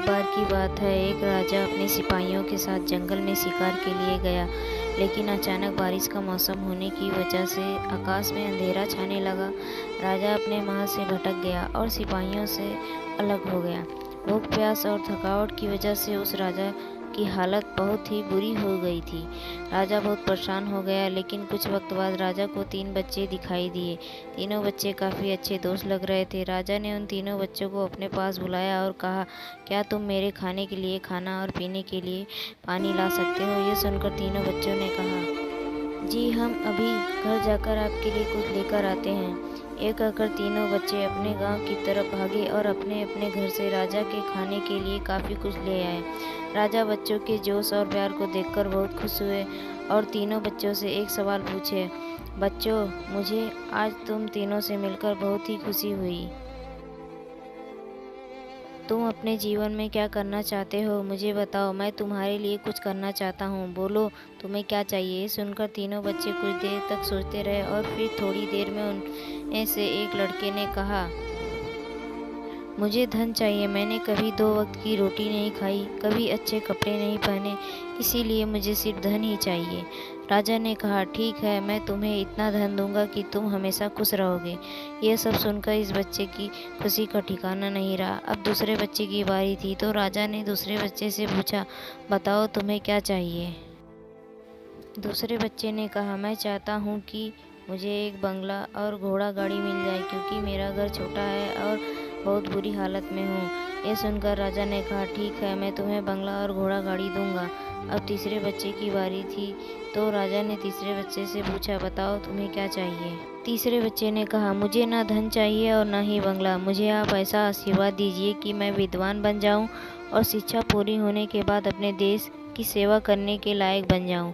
बार की बात है, एक राजा अपने सिपाहियों के साथ जंगल में शिकार के लिए गया, लेकिन अचानक बारिश का मौसम होने की वजह से आकाश में अंधेरा छाने लगा। राजा अपने महल से भटक गया और सिपाहियों से अलग हो गया। भूख, प्यास और थकावट की वजह से उस राजा की हालत बहुत ही बुरी हो गई थी। राजा बहुत परेशान हो गया, लेकिन कुछ वक्त बाद राजा को 3 बच्चे दिखाई दिए। तीनों बच्चे काफ़ी अच्छे दोस्त लग रहे थे। राजा ने उन तीनों बच्चों को अपने पास बुलाया और कहा, क्या तुम मेरे खाने के लिए खाना और पीने के लिए पानी ला सकते हो? ये सुनकर तीनों बच्चों ने कहा, जी हम अभी घर जाकर आपके लिए कुछ लेकर आते हैं। एक कहकर तीनों बच्चे अपने गांव की तरफ भागे और अपने अपने घर से राजा के खाने के लिए काफ़ी कुछ ले आए। राजा बच्चों के जोश और प्यार को देखकर बहुत खुश हुए और तीनों बच्चों से एक सवाल पूछे, बच्चों मुझे आज तुम तीनों से मिलकर बहुत ही खुशी हुई। तुम अपने जीवन में क्या करना चाहते हो? मुझे बताओ, मैं तुम्हारे लिए कुछ करना चाहता हूँ। बोलो तुम्हें क्या चाहिए? ये सुनकर तीनों बच्चे कुछ देर तक सोचते रहे और फिर थोड़ी देर में उनमें से एक लड़के ने कहा, मुझे धन चाहिए। मैंने कभी 2 वक्त की रोटी नहीं खाई, कभी अच्छे कपड़े नहीं पहने, इसीलिए मुझे सिर्फ धन ही चाहिए। राजा ने कहा, ठीक है, मैं तुम्हें इतना धन दूंगा कि तुम हमेशा खुश रहोगे। यह सब सुनकर इस बच्चे की खुशी का ठिकाना नहीं रहा। अब दूसरे बच्चे की बारी थी, तो राजा ने दूसरे बच्चे से पूछा, बताओ तुम्हें क्या चाहिए? दूसरे बच्चे ने कहा, मैं चाहता हूँ कि मुझे एक बंगला और घोड़ा गाड़ी मिल जाए, क्योंकि मेरा घर छोटा है और बहुत बुरी हालत में हूँ। ये सुनकर राजा ने कहा, ठीक है, मैं तुम्हें बंगला और घोड़ा गाड़ी दूंगा। अब तीसरे बच्चे की बारी थी, तो राजा ने तीसरे बच्चे से पूछा, बताओ तुम्हें क्या चाहिए? तीसरे बच्चे ने कहा, मुझे ना धन चाहिए और ना ही बंगला। मुझे आप ऐसा आशीर्वाद दीजिए कि मैं विद्वान बन जाऊं और शिक्षा पूरी होने के बाद अपने देश की सेवा करने के लायक बन जाऊं।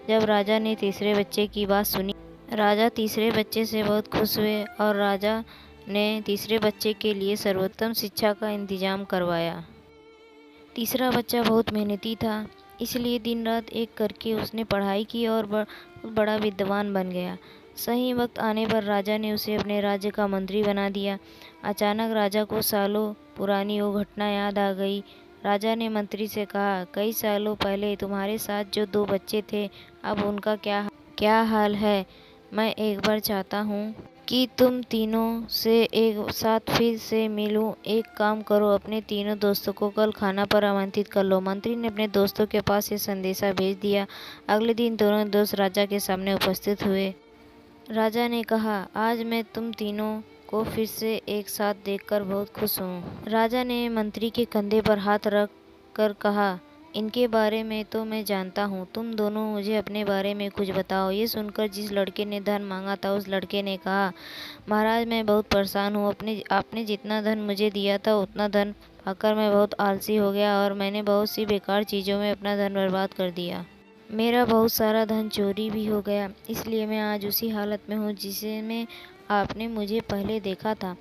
जब राजा ने तीसरे बच्चे की बात सुनी, राजा तीसरे बच्चे से बहुत खुश हुए और राजा ने तीसरे बच्चे के लिए सर्वोत्तम शिक्षा का इंतजाम करवाया। तीसरा बच्चा बहुत मेहनती था, इसलिए दिन रात एक करके उसने पढ़ाई की और बड़ा विद्वान बन गया। सही वक्त आने पर राजा ने उसे अपने राज्य का मंत्री बना दिया। अचानक राजा को सालों पुरानी वो घटना याद आ गई। राजा ने मंत्री से कहा, कई सालों पहले तुम्हारे साथ जो 2 बच्चे थे, अब उनका क्या हाल है? मैं एक बार चाहता हूँ कि तुम तीनों से एक साथ फिर से मिलूं। एक काम करो, अपने तीनों दोस्तों को कल खाना पर आमंत्रित कर लो। मंत्री ने अपने दोस्तों के पास ये संदेशा भेज दिया। अगले दिन दोनों दोस्त राजा के सामने उपस्थित हुए। राजा ने कहा, आज मैं तुम तीनों को फिर से एक साथ देखकर बहुत खुश हूँ। राजा ने मंत्री के कंधे पर हाथ रख कर कहा, इनके बारे में तो मैं जानता हूँ, तुम दोनों मुझे अपने बारे में कुछ बताओ। ये सुनकर जिस लड़के ने धन मांगा था, उस लड़के ने कहा, महाराज मैं बहुत परेशान हूँ। आपने जितना धन मुझे दिया था, उतना धन पाकर मैं बहुत आलसी हो गया और मैंने बहुत सी बेकार चीज़ों में अपना धन बर्बाद कर दिया। मेरा बहुत सारा धन चोरी भी हो गया, इसलिए मैं आज उसी हालत में हूँ जिसमें आपने मुझे पहले देखा था।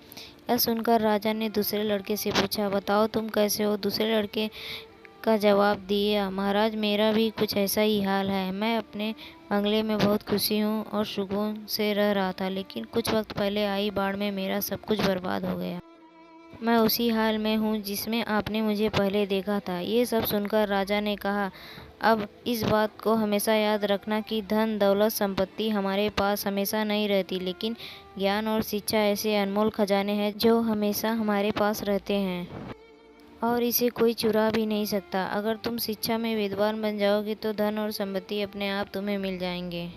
यह सुनकर राजा ने दूसरे लड़के से पूछा, बताओ तुम कैसे हो? दूसरे लड़के का जवाब दिया, महाराज मेरा भी कुछ ऐसा ही हाल है। मैं अपने बंगले में बहुत खुशी हूँ और सुकून से रह रहा था, लेकिन कुछ वक्त पहले आई बाढ़ में मेरा सब कुछ बर्बाद हो गया। मैं उसी हाल में हूँ जिसमें आपने मुझे पहले देखा था। ये सब सुनकर राजा ने कहा, अब इस बात को हमेशा याद रखना कि धन दौलत संपत्ति हमारे पास हमेशा नहीं रहती, लेकिन ज्ञान और शिक्षा ऐसे अनमोल खजाने हैं जो हमेशा हमारे पास रहते हैं और इसे कोई चुरा भी नहीं सकता। अगर तुम शिक्षा में विद्वान बन जाओगे तो धन और संपत्ति अपने आप तुम्हें मिल जाएंगे।